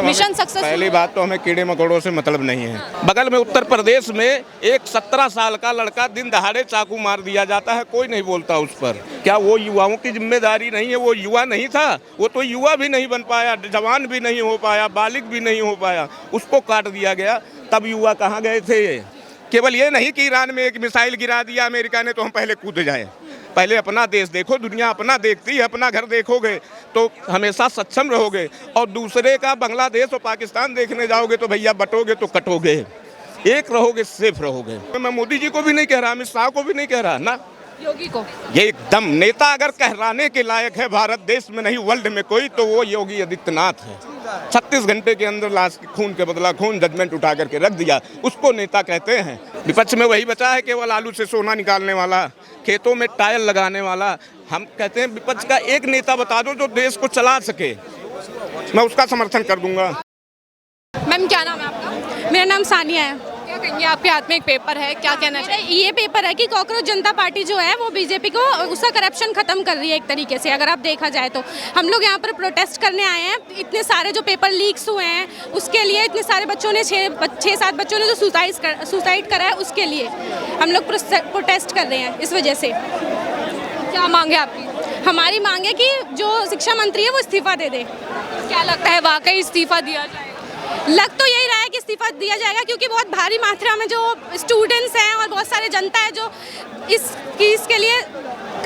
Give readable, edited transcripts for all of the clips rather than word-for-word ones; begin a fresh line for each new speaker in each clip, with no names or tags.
Mission success.
पहली बात तो हमें कीड़े मकोड़ों से मतलब नहीं है। बगल में उत्तर प्रदेश में एक 17 साल का लड़का दिन दहाड़े चाकू मार दिया जाता है, कोई नहीं बोलता उस पर। क्या वो युवाओं की जिम्मेदारी नहीं है? वो युवा नहीं था, वो तो युवा भी नहीं बन पाया, जवान भी नहीं हो पाया, बालिग भी नहीं हो पाया, उसको काट दिया गया। तब युवा कहाँ गए थे? केवल ये नहीं कि ईरान में एक मिसाइल गिरा दिया अमेरिका ने तो हम पहले कूद जाए। पहले अपना देश देखो, दुनिया अपना देखती है, अपना घर देखोगे तो हमेशा सक्षम रहोगे। और दूसरे का बांग्लादेश और पाकिस्तान देखने जाओगे तो भैया बटोगे तो कटोगे, एक रहोगे सेफ रहोगे। मैं मोदी जी को भी नहीं कह रहा, अमित शाह को भी नहीं कह रहा ना,
योगी को।
ये एकदम नेता अगर कहलाने के लायक है भारत देश में नहीं वर्ल्ड में कोई, तो वो योगी आदित्यनाथ है। 36 घंटे के अंदर लाश खून के बदला खून जजमेंट उठा करके रख दिया, उसको नेता कहते हैं। विपक्ष में वही बचा है केवल आलू से सोना निकालने वाला, खेतों में टायर लगाने वाला। हम कहते हैं विपक्ष का एक नेता बता दो जो देश को चला सके, मैं उसका समर्थन कर दूंगा।
मैम क्या नाम है आपका?
मेरा नाम सानिया है।
क्या कहेंगे, आपके हाथ में एक पेपर है, क्या कहना चाहिए?
ये पेपर है कि कॉकरोच जनता पार्टी जो है वो बीजेपी को उसका करप्शन खत्म कर रही है एक तरीके से, अगर आप देखा जाए तो। हम लोग यहाँ पर प्रोटेस्ट करने आए हैं। इतने सारे जो पेपर लीक्स हुए हैं उसके लिए, इतने सारे बच्चों ने 6-7 बच्चों ने जो सुसाइड करा है उसके लिए हम लोग प्रोटेस्ट कर रहे हैं। इस वजह से
क्या मांगे आपकी?
हमारी मांग है कि जो शिक्षा मंत्री है वो इस्तीफा दे दे।
क्या लगता है वाकई इस्तीफा दिया जाएगा?
लग तो यही रहा है कि इस्तीफा दिया जाएगा, क्योंकि बहुत भारी मात्रा में जो स्टूडेंट्स हैं और बहुत सारे जनता है जो इसके लिए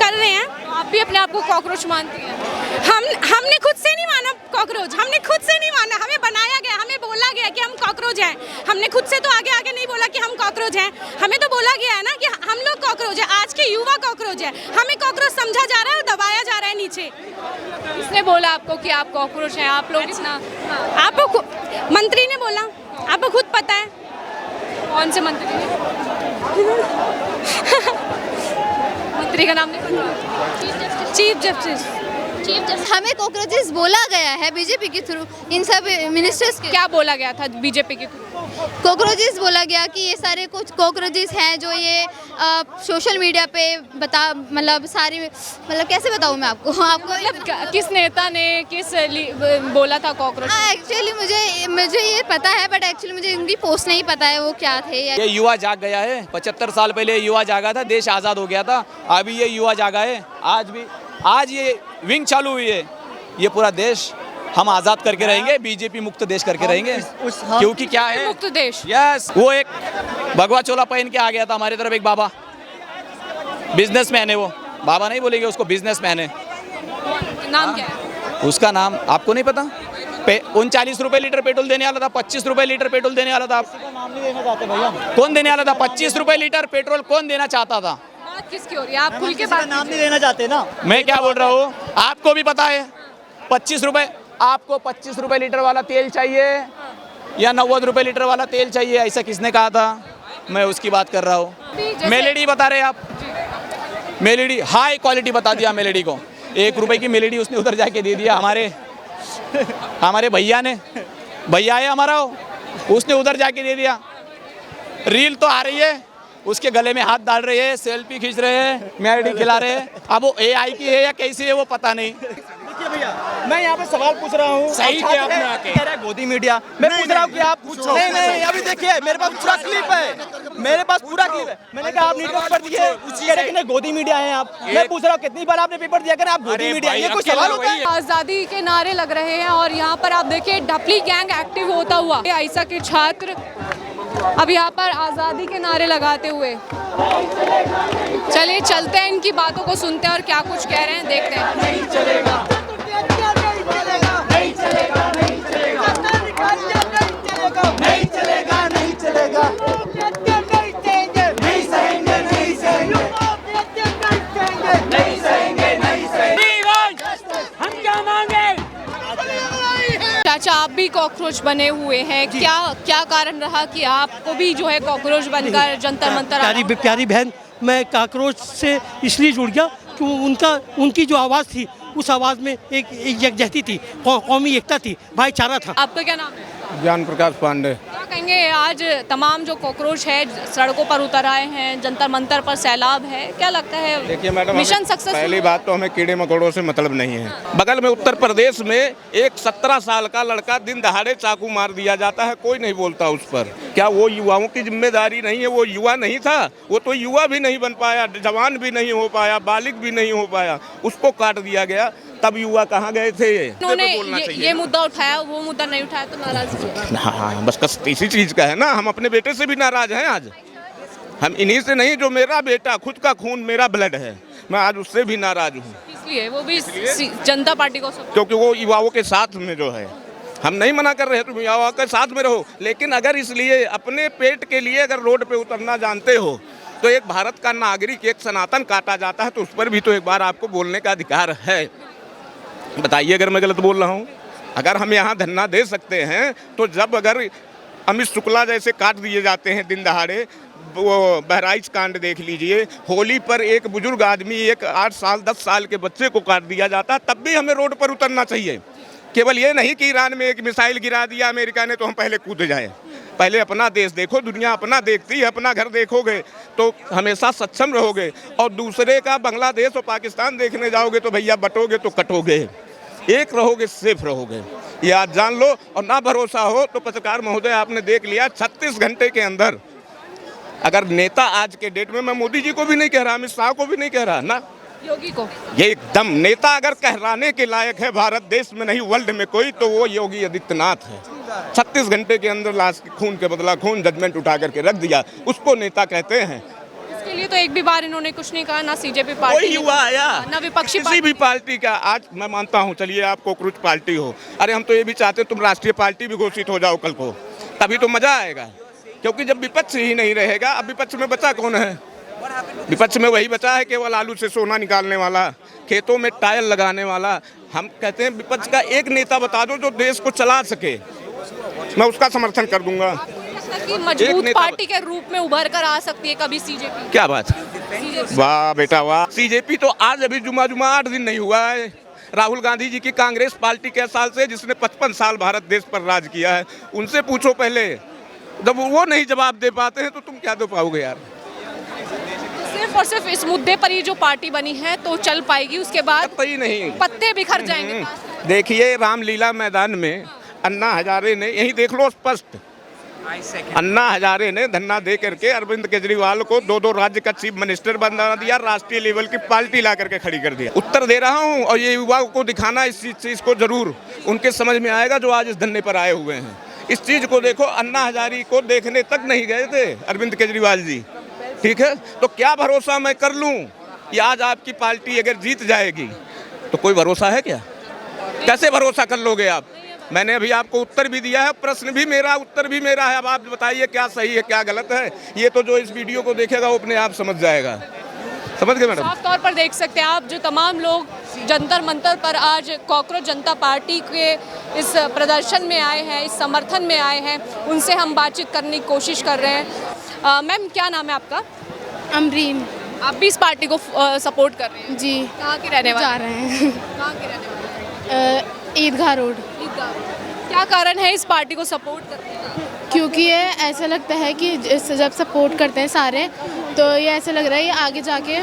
कर रहे हैं।
आप भी अपने आप को कॉकरोच मानती हैं?
हमने खुद से नहीं माना कॉकरोच, हमने खुद से नहीं माना, हमें बनाया गया, हमें बोला गया कि हम कॉकरोच हैं। हमने खुद से तो आगे नहीं बोला कि हम कॉकरोच हैं, हमें तो बोला गया है ना कि हम लोग कॉकरोच हैं। आज के युवा कॉकरोच है, हमें कॉकरोच समझा जा रहा है और दबाया जा रहा है नीचे।
किसने बोला आपको कि आप कॉकरोच हैं? आप लोग इतना
आपको मंत्री ने बोला, आपको खुद पता है।
कौन से मंत्री ने? मंत्री का नाम नहीं पता?
Chief justice.
हमें कॉकरोचेस बोला गया है बीजेपी के थ्रू, इन सब मिनिस्टर्स के।
क्या बोला गया था बीजेपी के थ्रू?
कॉकरोचेस बोला गया कि ये सारे कुछ कॉकरोचेस हैं जो ये सोशल मीडिया पे मतलब सारी, मतलब कैसे बताऊँ मैं आपको
मतलब किस नेता ने बोला था कॉकरोच?
एक्चुअली मुझे ये पता है, बट एक्चुअली मुझे इनकी पोस्ट नहीं पता है वो क्या थे।
ये युवा जाग गया है। 75 साल पहले युवा जागा था, देश आज़ाद हो गया था। अभी ये युवा जागा है, आज ये विंग चालू हुई है। ये पूरा देश हम आज़ाद करके रहेंगे, बीजेपी मुक्त देश करके रहेंगे। क्योंकि क्या है,
मुक्त देश।
यस, वो एक भगवा चोला पहन के आ गया था हमारी तरफ एक बाबा, बिजनेसमैन है वो, बाबा नहीं बोलेंगे उसको, बिजनेसमैन है।
नाम क्या है
उसका? नाम आपको नहीं पता? 39 रुपए लीटर पेट्रोल देने वाला था, 25 रुपए लीटर पेट्रोल देने वाला था। आप नाम नहीं देना चाहते भैया? कौन देने वाला था 25 रुपए लीटर पेट्रोल? कौन देना चाहता था?
बात किसकी हो रही है? आप खुल के बात
नाम नहीं लेना चाहते ना।
मैं क्या बोल रहा हूँ, आपको भी पता है 25 रुपए, आपको 25 रुपए लीटर वाला तेल चाहिए या 90 रुपए लीटर वाला तेल चाहिए? ऐसा किसने कहा था? मैं उसकी बात कर रहा हूँ। मेलेडी बता रहे आप, मेलेडी हाई क्वालिटी बता दिया मेलेडी को। 1 रुपए की मेलेडी उसने उधर जाके दे दिया हमारे भैया ने, भैया है हमारा, उसने उधर जाके दे दिया। रील तो आ रही है, उसके गले में हाथ डाल रहे हैं, सेल्फी खींच रहे हैं, मेलेडी खिला रहे हैं। अब वो AI की है या कैसी है वो पता नहीं।
देखिए भैया, मैं यहाँ पे सवाल पूछ रहा हूँ।
सही किया आपने आके।
कह रहा है गोदी मीडिया, मैं पूछ रहा हूँ कि आप पूछो। नहीं, अभी देखिए मेरे पास पूरा क्लिप है, मेरे पास पूरा क्लिप है। मैंने कहा आप नीट पेपर दिए, कह रहे कि गोदी मीडिया है आप। मैं पूछ रहा हूँ कितनी बार आपने पेपर दिया, आप गोदी मीडिया, ये कोई सवाल होता है?
आज़ादी के नारे लग रहे हैं और यहाँ पर आप देखिए ढपली गैंग एक्टिव होता हुआ, ऐसा के छात्र अब यहाँ पर आज़ादी के नारे लगाते हुए। चलिए चलते हैं, इनकी बातों को सुनते हैं और क्या कुछ कह रहे हैं देखते हैं।
नहीं चलेगा, नहीं चलेगा, नहीं चलेगा, नहीं चलेगा, नहीं चलेगा, नहीं सहेंगे, नहीं सहेंगे, नहीं सहेंगे, नहीं सहेंगे। हम क्या मांगे?
चाचा, आप भी कॉकरोच बने हुए हैं, क्या कारण रहा कि आपको भी जो है कॉकरोच बनकर जंतर मंतर?
प्यारी बहन, मैं कॉकरोच से इसलिए जुड़ गया कि उनकी जो आवाज़ थी, उस आवाज़ में एक यकजहती थी, कौमी एकता थी, भाईचारा था।
आपका क्या नाम है?
ज्ञान प्रकाश पांडे।
क्या कहेंगे आज तमाम जो कॉकरोच है सड़कों पर उतर आए हैं, जंतर मंतर पर सैलाब है, क्या लगता है
देखिए मैडम,
मिशन सक्सेसफुल?
पहली बात तो हमें कीड़े मकोड़ों से मतलब नहीं है। बगल में उत्तर प्रदेश में एक 17 साल का लड़का दिन दहाड़े चाकू मार दिया जाता है, कोई नहीं बोलता उस पर। क्या वो युवाओं की जिम्मेदारी नहीं है? वो युवा नहीं था, वो तो युवा भी नहीं बन पाया, जवान भी नहीं हो पाया, बालिग भी नहीं हो पाया, उसको काट दिया गया। तब युवा कहाँ गए थे?
उन्होंने ये मुद्दा उठाया, वो मुद्दा नहीं उठाया तो नाराज।
हाँ, बस कस इसी चीज़ का है ना। हम अपने बेटे से भी नाराज हैं आज। हम इन्हीं से नहीं, जो मेरा बेटा खुद का खून मेरा ब्लड है, मैं आज उससे भी नाराज हूँ।
इसलिए वो भी जनता पार्टी को
क्योंकि वो युवाओं के साथ में जो है, हम नहीं मना कर रहे तुम युवाओं के साथ में रहो, लेकिन अगर इसलिए अपने पेट के लिए अगर रोड पे उतरना जानते हो तो एक भारत का नागरिक, एक सनातन काटा जाता है तो उस पर भी तो एक बार आपको बोलने का अधिकार है। बताइए अगर मैं गलत बोल रहा हूँ। अगर हम यहाँ धरना दे सकते हैं तो जब अगर अमित शुक्ला जैसे काट दिए जाते हैं दिन दहाड़े, वो बहराइच कांड देख लीजिए, होली पर एक बुजुर्ग आदमी, एक 8 साल 10 साल के बच्चे को काट दिया जाता है, तब भी हमें रोड पर उतरना चाहिए। केवल ये नहीं कि ईरान में एक मिसाइल गिरा दिया अमेरिका ने तो हम पहले कूद जाए। पहले अपना देश देखो, दुनिया अपना देखती है, अपना घर देखोगे तो हमेशा सक्षम रहोगे। और दूसरे का बांग्लादेश और पाकिस्तान देखने जाओगे तो भैया बटोगे तो कटोगे, एक रहोगे सेफ रहोगे, ये आज जान लो। और ना भरोसा हो तो पत्रकार महोदय आपने देख लिया 36 घंटे के अंदर अगर नेता आज के डेट में, मैं मोदी जी को भी नहीं कह रहा, अमित शाह को भी नहीं कह रहा ना,
योगी को,
ये एकदम नेता अगर कहराने के लायक है भारत देश में नहीं वर्ल्ड में कोई, तो वो योगी आदित्यनाथ है। 36 घंटे के अंदर लाश खून के बदला खून जजमेंट उठा करके रख दिया, उसको नेता कहते हैं।
इसके लिए तो एक भी बार इन्होंने कुछ नहीं कहा, ना सीजेपी पार्टी,
कोई युवा आया,
ना विपक्षी
किसी भी पार्टी का। आज मैं मानता हूँ, चलिए आप कॉकरोच पार्टी हो, अरे हम तो ये भी चाहते तुम राष्ट्रीय पार्टी भी घोषित हो जाओ कल को, तभी तो मजा आएगा। क्योंकि जब विपक्ष ही नहीं रहेगा, अब विपक्ष में बचा कौन है? विपक्ष में वही बचा है केवल आलू से सोना निकालने वाला, खेतों में टायर लगाने वाला। हम कहते हैं विपक्ष का एक नेता बता दो जो देश को चला सके, मैं उसका समर्थन कर दूंगा।
कि मजबूत पार्टी के रूप में उभर कर आ सकती है कभी सीजेपी?
क्या बात, वाह बेटा वाह। सीजेपी तो आज अभी जुमा 8 दिन नहीं हुआ है। राहुल गांधी जी की कांग्रेस पार्टी के साल से, जिसने 55 साल भारत देश पर राज किया है, उनसे पूछो पहले। जब वो नहीं जवाब दे पाते हैं तो तुम क्या दे पाओगे यार?
सिर्फ और सिर्फ इस मुद्दे पर ही जो पार्टी बनी है तो चल पाएगी, उसके बाद
ही नहीं,
पत्ते बिखर जाएंगे।
देखिए रामलीला मैदान में अन्ना हजारे ने, यही देख लो स्पष्ट, अन्ना हजारे ने धरना दे करके अरविंद केजरीवाल को 2 राज्य का चीफ मिनिस्टर बना दिया, राष्ट्रीय लेवल की पार्टी ला करके खड़ी कर दिया। उत्तर दे रहा हूँ और ये युवाओं को दिखाना इस चीज़ को जरूर उनके समझ में आएगा जो आज इस धरने पर आए हुए हैं। इस चीज़ को देखो, अन्ना हजारे को देखने तक नहीं गए थे अरविंद केजरीवाल जी, ठीक है? तो क्या भरोसा मैं कर लूँ कि आज आपकी पार्टी अगर जीत जाएगी, तो कोई भरोसा है क्या? कैसे भरोसा कर लोगे आप? मैंने अभी आपको उत्तर भी दिया है, प्रश्न भी मेरा, उत्तर भी मेरा है। अब आप बताइए क्या सही है क्या गलत है। ये तो जो इस वीडियो को देखेगा वो अपने आप समझ जाएगा। समझ गए मैडम?
साफ तौर पर देख सकते हैं आप, जो तमाम लोग जंतर मंतर पर आज कॉकरोच जनता पार्टी के इस प्रदर्शन में आए हैं, इस समर्थन में आए हैं, उनसे हम बातचीत करने की कोशिश कर रहे हैं। मैम क्या नाम है आपका?
अमरीन।
आप भी इस पार्टी को सपोर्ट कर रहे हैं?
जी।
कहाँ के रहने वाले?
जा रहे हैं।
कहाँ के रहने वाले?
ईदगाह रोड।
क्या कारण है इस पार्टी को सपोर्ट करने का?
क्योंकि ये ऐसा लगता है कि जब सपोर्ट करते हैं सारे, तो ये ऐसा लग रहा है ये आगे जाके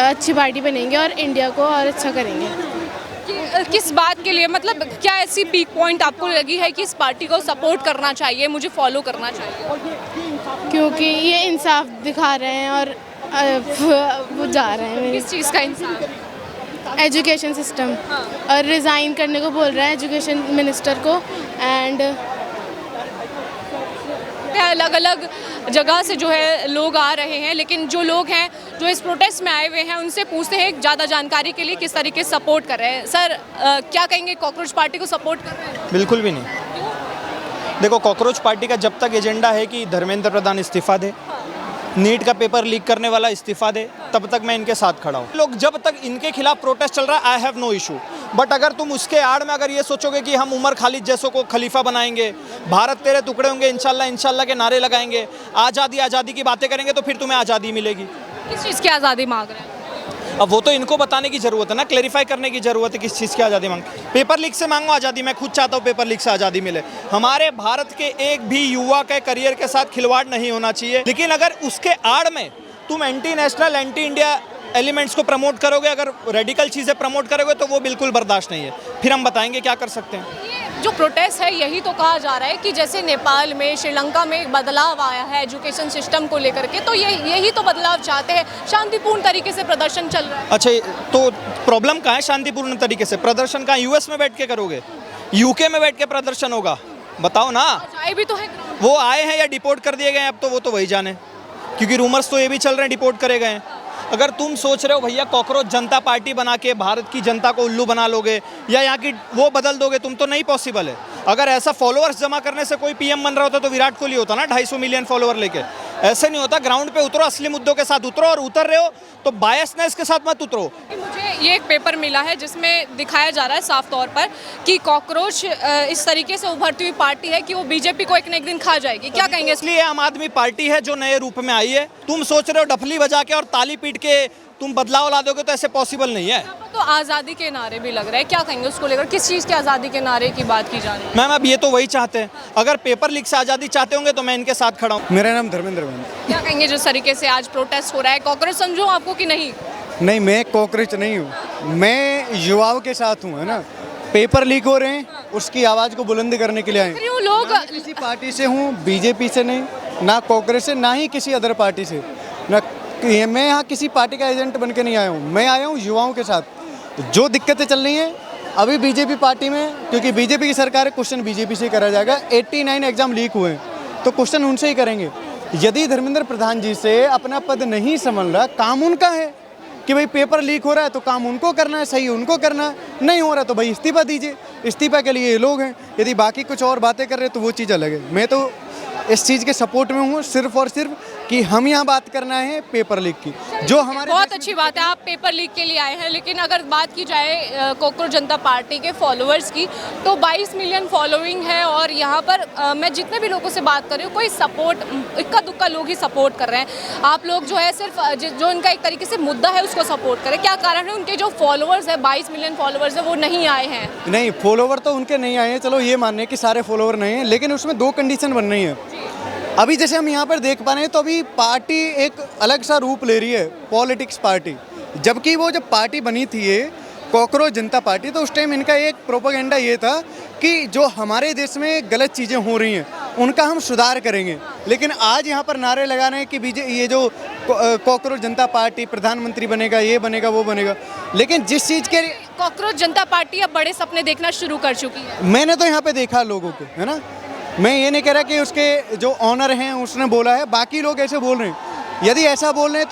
अच्छी पार्टी बनेंगे और इंडिया को और अच्छा करेंगे।
किस बात के लिए, मतलब क्या ऐसी पीक पॉइंट आपको लगी है कि इस पार्टी को सपोर्ट करना चाहिए, मुझे फॉलो करना चाहिए?
क्योंकि ये इंसाफ दिखा रहे हैं और वो जा रहे हैं।
किस चीज़ का इंसाफ?
Education system. और रिज़ाइन करने को बोल रहा है एजुकेशन मिनिस्टर को। एंड
अलग अलग जगह से जो है लोग आ रहे हैं, लेकिन जो लोग हैं जो इस प्रोटेस्ट में आए हुए हैं उनसे पूछते हैं ज़्यादा जानकारी के लिए किस तरीके से सपोर्ट कर रहे हैं। सर क्या कहेंगे, कॉकरोच पार्टी को सपोर्ट कर रहे हैं?
बिल्कुल भी नहीं। देखो, कॉकरोच पार्टी का जब तक एजेंडा है कि धर्मेंद्र प्रधान इस्तीफा दे, नीट का पेपर लीक करने वाला इस्तीफा दे, तब तक मैं इनके साथ खड़ा हूँ। लोग जब तक इनके खिलाफ प्रोटेस्ट चल रहा है, I have no issue. But अगर तुम उसके आड़ में अगर ये सोचोगे कि हम उमर खालिद जैसों को खलीफा बनाएंगे, भारत तेरे टुकड़े होंगे, इंशाल्लाह इंशाल्लाह के नारे लगाएंगे, आज़ादी आज़ादी की बातें करेंगे, तो फिर तुम्हें आज़ादी मिलेगी।
किस चीज़ की आज़ादी मांग रहे हैं?
अब वो तो इनको बताने की जरूरत है ना, क्लेरिफाई करने की जरूरत है किस चीज़ की आज़ादी मांग। पेपर लीक से मांगो आज़ादी, मैं खुद चाहता हूँ पेपर लीक से आज़ादी मिले। हमारे भारत के एक भी युवा के करियर के साथ खिलवाड़ नहीं होना चाहिए, लेकिन अगर उसके आड़ में तुम anti national, anti India elements को प्रमोट करोगे, अगर रेडिकल चीज़ें प्रमोट करोगे तो वो बिल्कुल बर्दाश्त नहीं है। फिर हम बताएंगे क्या कर सकते हैं।
जो प्रोटेस्ट है यही तो कहा जा रहा है कि जैसे नेपाल में, श्रीलंका में एक बदलाव आया है एजुकेशन सिस्टम को लेकर के, तो यही तो बदलाव चाहते हैं। शांतिपूर्ण तरीके से प्रदर्शन चल रहा है।
अच्छा, तो प्रॉब्लम कहाँ है? शांतिपूर्ण तरीके से प्रदर्शन कहाँ? यूएस में बैठ के करोगे, यूके में बैठ के प्रदर्शन होगा? बताओ ना।
आए भी तो है,
वो आए हैं या डिपोर्ट कर दिए गए हैं, अब तो वो तो वही जाने, क्योंकि रूमर्स तो ये भी चल रहे हैं डिपोर्ट करे गए हैं। अगर तुम सोच रहे हो भैया कॉकरोच जनता पार्टी बना के भारत की जनता को उल्लू बना लोगे या यहाँ की वो बदल दोगे, तुम तो नहीं पॉसिबल है। अगर ऐसा फॉलोअर्स जमा करने से कोई पीएम बन रहा होता तो विराट कोहली होता ना, 250 मिलियन फॉलोअर लेके। ऐसे नहीं होता, ग्राउंड पे उतरो, असली मुद्दों के साथ उतरो, और उतर रहे हो तो बायसनेस के साथ मत उतरो।
मुझे ये एक पेपर मिला है जिसमें दिखाया जा रहा है साफ तौर पर कि कॉकरोच इस तरीके से उभरती हुई पार्टी है कि वो बीजेपी को एक न एक दिन खा जाएगी। क्या कहेंगे?
इसलिए आम आदमी पार्टी है जो नए रूप में आई है। तुम सोच रहे हो डफली बजा के और ताली पीट के तुम बदलाव ला दोगे, तो ऐसे पॉसिबल नहीं है।
तो आज़ादी के नारे भी लग रहे हैं, क्या कहेंगे उसको लेकर? किस चीज़ के आज़ादी के नारे की बात की जा रही है?
मैम अब ये तो वही चाहते हैं। अगर पेपर लीक से आज़ादी चाहते होंगे तो मैं इनके साथ खड़ा हूँ।
मेरा नाम धर्मेंद्र है।
क्या कहेंगे जिस तरीके से आज प्रोटेस्ट हो रहा है? कॉकरोच समझो आपको कि नहीं?
नहीं, मैं कॉकरोच नहीं हूँ, मैं युवाओं के साथ हूँ, है ना। पेपर लीक हो रहे हैं, उसकी आवाज़ को बुलंद करने के लिए आए।
क्यों लोग
किसी पार्टी से हूँ, बीजेपी से नहीं, ना कांग्रेस से, ना ही किसी अदर पार्टी से, ना मैं यहाँ किसी पार्टी का एजेंट बन के नहीं आया हूँ। मैं आया हूँ युवाओं के साथ। जो दिक्कतें चल रही हैं अभी बीजेपी पार्टी में, क्योंकि बीजेपी की सरकार है, क्वेश्चन बीजेपी से ही करा जाएगा। 89 एग्जाम लीक हुए हैं तो क्वेश्चन उनसे ही करेंगे। यदि धर्मेंद्र प्रधान जी से अपना पद नहीं संभल रहा, काम उनका है कि भाई पेपर लीक हो रहा है तो काम उनको करना है, सही उनको करना है, नहीं हो रहा तो भाई इस्तीफा दीजिए। इस्तीफा के लिए ये लोग हैं। यदि बाकी कुछ और बातें कर रहे हैं तो वो चीज़ अलग है। मैं तो इस चीज़ के सपोर्ट में हूँ सिर्फ और सिर्फ कि हम यहाँ बात करना है पेपर लीक की, जो हमारे
बहुत अच्छी बात है आप पेपर लीक के लिए आए हैं। लेकिन अगर बात की जाए कॉकरोच जनता पार्टी के फॉलोअर्स की, तो 22 मिलियन फॉलोइंग है और यहाँ पर मैं जितने भी लोगों से बात कर रही हूँ, कोई सपोर्ट, इक्का दुक्का लोग ही सपोर्ट कर रहे हैं। आप लोग जो है सिर्फ जो इनका एक तरीके से मुद्दा है उसको सपोर्ट करें। क्या कारण है उनके जो फॉलोअर्स है, 22 मिलियन फॉलोअर्स है, वो नहीं आए हैं?
नहीं, फॉलोवर तो उनके नहीं आए हैं, चलो ये मानने कि सारे फॉलोवर नहीं हैं, लेकिन उसमें 2 कंडीशन बन रही हैं। अभी जैसे हम यहाँ पर देख पा रहे हैं तो अभी पार्टी एक अलग सा रूप ले रही है, पॉलिटिक्स पार्टी। जबकि वो जब पार्टी बनी थी ये कॉकरोच जनता पार्टी, तो उस टाइम इनका एक प्रोपेगेंडा ये था कि जो हमारे देश में गलत चीज़ें हो रही हैं उनका हम सुधार करेंगे। लेकिन आज यहाँ पर नारे लगा रहे हैं कि ये जो कॉकरोच जनता पार्टी प्रधानमंत्री बनेगा, ये बनेगा, वो बनेगा। लेकिन जिस चीज़ के
कॉकरोच जनता पार्टी अब बड़े सपने देखना शुरू कर चुकी है।
मैंने तो यहाँ पे देखा लोगों को, है ना। मैं ये नहीं कह रहा कि उसके जो ऑनर हैं उसने बोला है, बाकी लोग ऐसे बोल रहे हैं। यदि ऐसा बोल रहे हैं तो